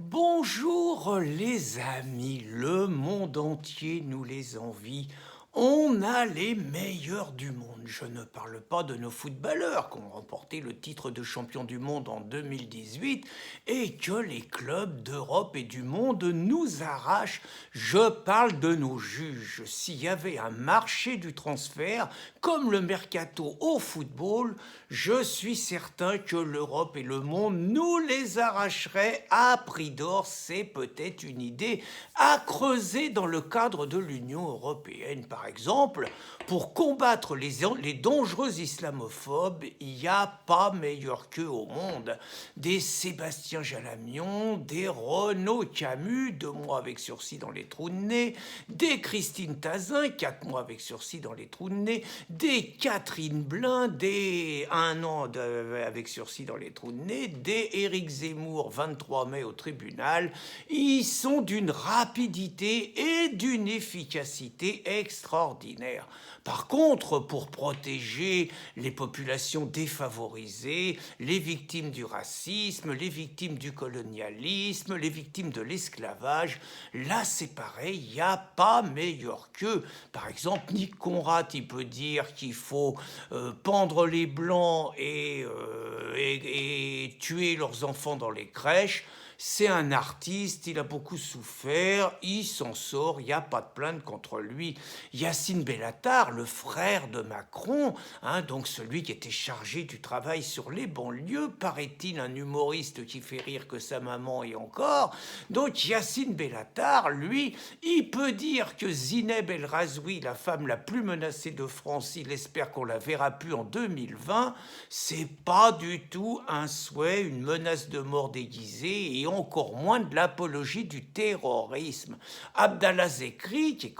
Bonjour les amis, le monde entier nous les envie. On a les meilleurs du monde. Je ne parle pas de nos footballeurs qui ont remporté le titre de champion du monde en 2018 et que les clubs d'Europe et du monde nous arrachent. Je parle de nos juges. S'il y avait un marché du transfert, comme le mercato au football, je suis certain que l'Europe et le monde nous les arracheraient à prix d'or. C'est peut-être une idée à creuser dans le cadre de l'Union européenne. Par exemple, pour combattre les dangereux islamophobes, il n'y a pas meilleur qu'eux au monde. Des Sébastien Jalamion, des Renaud Camus, 2 mois avec sursis dans les trous de nez, des Christine Tazin, 4 mois avec sursis dans les trous de nez, des Catherine Blin, des 1 an avec sursis dans les trous de nez, des Éric Zemmour, 23 mai au tribunal. Ils sont d'une rapidité et d'une efficacité extraordinaire. Par contre, pour protéger les populations défavorisées, les victimes du racisme, les victimes du colonialisme, les victimes de l'esclavage, là c'est pareil, il n'y a pas meilleur qu'eux. Par exemple, Nick Conrad, il peut dire qu'il faut pendre les blancs et tuer leurs enfants dans les crèches. C'est un artiste, il a beaucoup souffert, il s'en sort, il n'y a pas de plainte contre lui. Yacine Bellatar, le frère de Macron, donc celui qui était chargé du travail sur les banlieues, paraît-il un humoriste qui fait rire que sa maman et encore. Donc Yacine Bellatar, lui, il peut dire que Zineb El Razoui, la femme la plus menacée de France, il espère qu'on la verra plus en 2020, c'est pas du tout un souhait, une menace de mort déguisée et encore moins de l'apologie du terrorisme. Abdallah Zekri, qui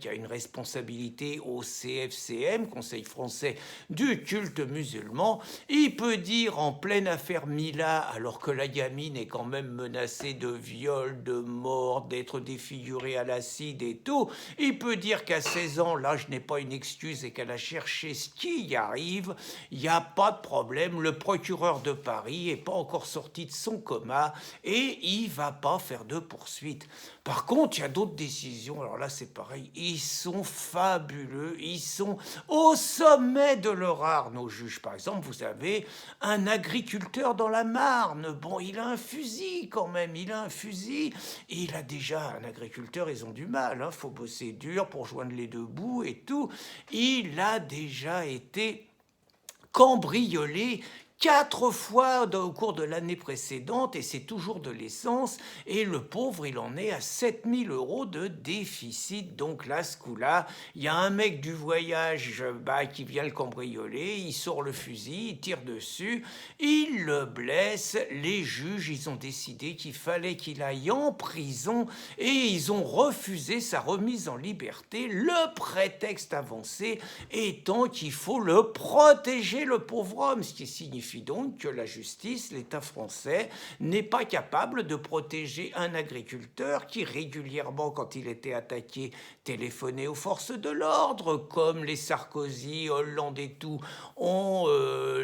a une responsabilité au CFCM, Conseil français du culte musulman, il peut dire en pleine affaire Mila, alors que la gamine est quand même menacée de viol, de mort, d'être défigurée à l'acide et tout, il peut dire qu'à 16 ans, l'âge n'est pas une excuse et qu'elle a cherché ce qui y arrive, il n'y a pas de problème, le procureur de Paris n'est pas encore sorti de son coma et il ne va pas faire de poursuite. Par contre, il y a d'autres décisions, alors là c'est pareil, ils sont fabuleux, ils sont au sommet de leur art, nos juges. Par exemple, vous avez un agriculteur dans la Marne, bon, il a un fusil quand même, il a un fusil, et il a déjà, un agriculteur, ils ont du mal, faut bosser dur pour joindre les deux bouts et tout, il a déjà été cambriolé 4 fois au cours de l'année précédente et c'est toujours de l'essence et le pauvre il en est à 7000 euros de déficit. Donc là ce coup-là il y a un mec du voyage qui vient le cambrioler, il sort le fusil, il tire dessus, il le blesse, les juges ils ont décidé qu'il fallait qu'il aille en prison et ils ont refusé sa remise en liberté, le prétexte avancé étant qu'il faut le protéger le pauvre homme, ce qui signifie donc que la justice, l'État français, n'est pas capable de protéger un agriculteur qui régulièrement, quand il était attaqué, téléphonait aux forces de l'ordre, comme les Sarkozy, Hollande et tout, ont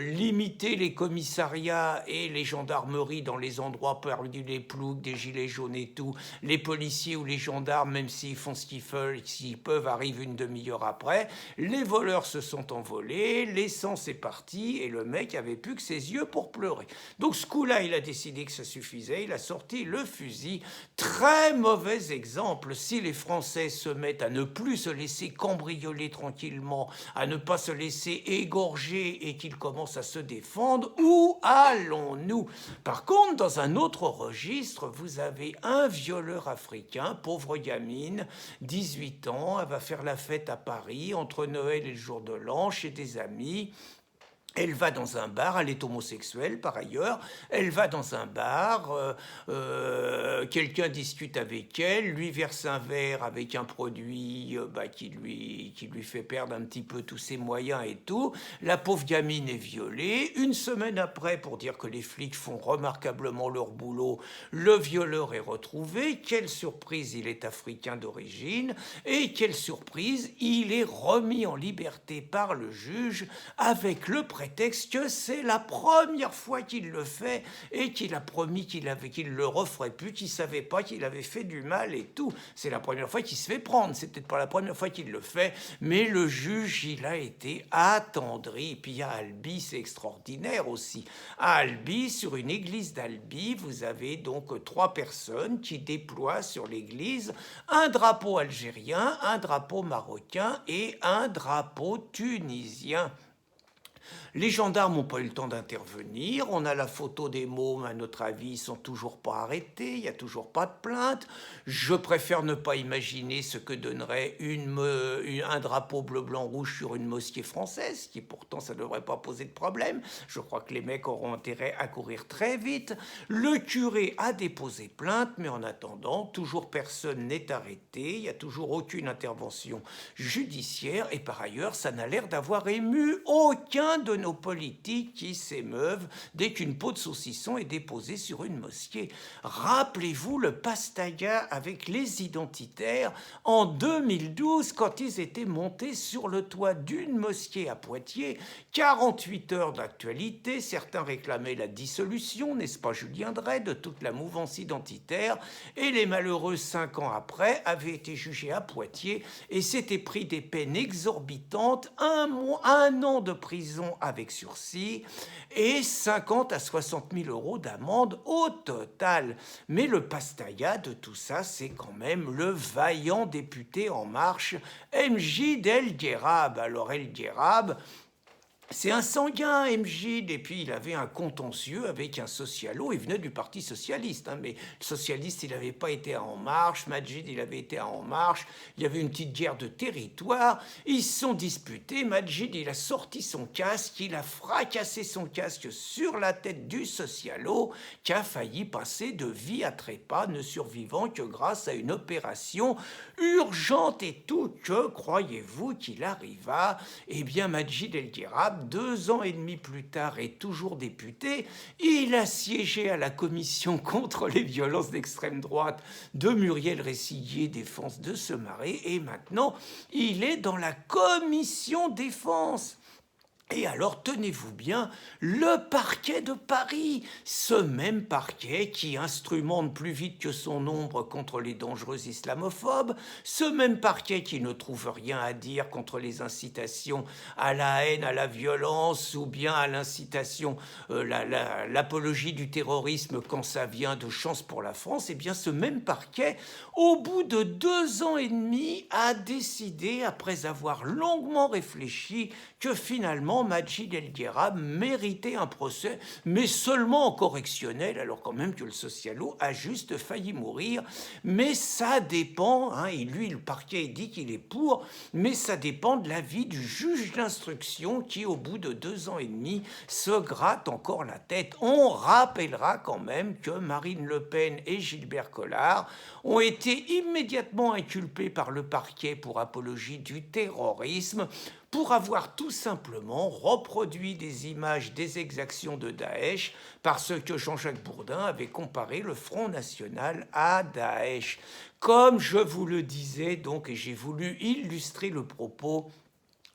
limité les commissariats et les gendarmeries dans les endroits perdus, les ploucs, des gilets jaunes et tout. Les policiers ou les gendarmes, même s'ils font ce qu'ils veulent, s'ils peuvent, arrivent une demi-heure après. Les voleurs se sont envolés, l'essence est partie et le mec avait plus que ses yeux pour pleurer. Donc ce coup-là, il a décidé que ça suffisait, il a sorti le fusil. Très mauvais exemple. Si les Français se mettent à ne plus se laisser cambrioler tranquillement, à ne pas se laisser égorger et qu'ils commencent à se défendre, où allons-nous? Par contre, dans un autre registre, vous avez un violeur africain, pauvre gamine, 18 ans, elle va faire la fête à Paris entre Noël et le jour de l'an chez des amis. Elle va dans un bar, elle est homosexuelle par ailleurs, elle va dans un bar, quelqu'un discute avec elle, lui verse un verre avec un produit qui lui fait perdre un petit peu tous ses moyens et tout. La pauvre gamine est violée. Une semaine après, pour dire que les flics font remarquablement leur boulot, le violeur est retrouvé. Quelle surprise, il est africain d'origine. Et quelle surprise, il est remis en liberté par le juge avec le prétexte prétexte que c'est la première fois qu'il le fait et qu'il a promis qu'il le referait plus, qu'il savait pas qu'il avait fait du mal et tout. C'est la première fois qu'il se fait prendre. C'est peut-être pas la première fois qu'il le fait, mais le juge, il a été attendri. Et puis il y a Albi, c'est extraordinaire aussi. À Albi, sur une église d'Albi, vous avez donc 3 personnes qui déploient sur l'église un drapeau algérien, un drapeau marocain et un drapeau tunisien. Les gendarmes n'ont pas eu le temps d'intervenir. On a la photo des mômes, à notre avis, ils ne sont toujours pas arrêtés. Il n'y a toujours pas de plainte. Je préfère ne pas imaginer ce que donnerait un drapeau bleu-blanc-rouge sur une mosquée française, qui pourtant, ça ne devrait pas poser de problème. Je crois que les mecs auront intérêt à courir très vite. Le curé a déposé plainte, mais en attendant, toujours personne n'est arrêté. Il n'y a toujours aucune intervention judiciaire. Et par ailleurs, ça n'a l'air d'avoir ému aucun de nos politiques qui s'émeuvent dès qu'une peau de saucisson est déposée sur une mosquée. Rappelez-vous le pastaga avec les identitaires en 2012 quand ils étaient montés sur le toit d'une mosquée à Poitiers. 48 heures d'actualité, certains réclamaient la dissolution, n'est-ce pas Julien Drey, de toute la mouvance identitaire, et les malheureux 5 ans après avaient été jugés à Poitiers et s'étaient pris des peines exorbitantes, un an de prison avec sursis et 50 à 60 000 euros d'amende au total. Mais le pastaga de tout ça, c'est quand même le vaillant député En Marche, Mjid El Guerrab. Alors El Guerrab, c'est un sanguin, Mjid, et puis il avait un contentieux avec un socialo, il venait du Parti Socialiste, mais le socialiste, il n'avait pas été à En Marche, Majid, il avait été à En Marche, il y avait une petite guerre de territoire, ils se sont disputés, Majid, il a sorti son casque, il a fracassé son casque sur la tête du socialo, qui a failli passer de vie à trépas, ne survivant que grâce à une opération urgente et tout. Que croyez-vous qu'il arriva? Eh bien, Majid El Guerrab, 2 ans et demi plus tard et toujours député, il a siégé à la commission contre les violences d'extrême droite de Muriel Récillier, défense de Semaré, et maintenant il est dans la commission défense. Et alors, tenez-vous bien, le parquet de Paris, ce même parquet qui instrumente plus vite que son ombre contre les dangereux islamophobes, ce même parquet qui ne trouve rien à dire contre les incitations à la haine, à la violence ou bien à l'incitation, l'apologie du terrorisme quand ça vient de Chance pour la France, eh bien ce même parquet, au bout de 2 ans et demi, a décidé, après avoir longuement réfléchi, que finalement Majid El Guerrab méritait un procès, mais seulement en correctionnel, alors quand même que le socialo a juste failli mourir. Mais ça dépend, et lui, le parquet dit qu'il est pour, mais ça dépend de l'avis du juge d'instruction qui, au bout de 2 ans et demi, se gratte encore la tête. On rappellera quand même que Marine Le Pen et Gilbert Collard ont été immédiatement inculpés par le parquet pour apologie du terrorisme, pour avoir tout simplement reproduit des images des exactions de Daesh, parce que Jean-Jacques Bourdin avait comparé le Front National à Daesh. Comme je vous le disais, donc, et j'ai voulu illustrer le propos,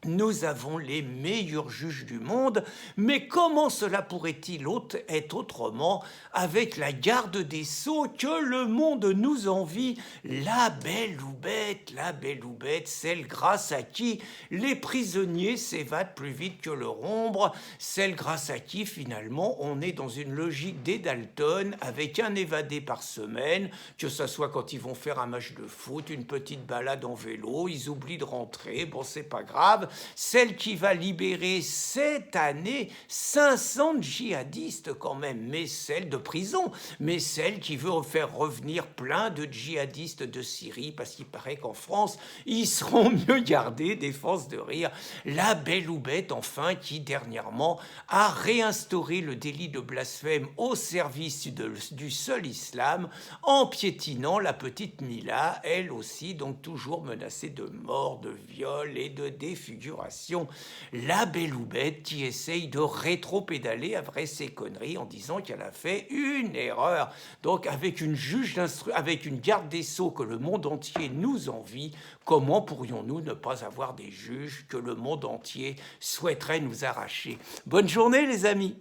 nous avons les meilleurs juges du monde, mais comment cela pourrait-il être autrement avec la garde des Sceaux que le monde nous envie, la belle Loubette, celle grâce à qui les prisonniers s'évadent plus vite que leur ombre, celle grâce à qui finalement on est dans une logique des Dalton avec un évadé par semaine, que ce soit quand ils vont faire un match de foot, une petite balade en vélo, ils oublient de rentrer, bon c'est pas grave, celle qui va libérer cette année 500 djihadistes quand même, mais celle de prison, mais celle qui veut faire revenir plein de djihadistes de Syrie, parce qu'il paraît qu'en France, ils seront mieux gardés, défense de rire. La belle Loubette, enfin, qui dernièrement a réinstauré le délit de blasphème au service du seul islam, en piétinant la petite Mila, elle aussi, donc toujours menacée de mort, de viol et de défusion. figuration. La Belle ou Bête qui essaye de rétro-pédaler après ses conneries en disant qu'elle a fait une erreur. Donc avec avec une garde des Sceaux que le monde entier nous envie, comment pourrions-nous ne pas avoir des juges que le monde entier souhaiterait nous arracher? Bonne journée les amis.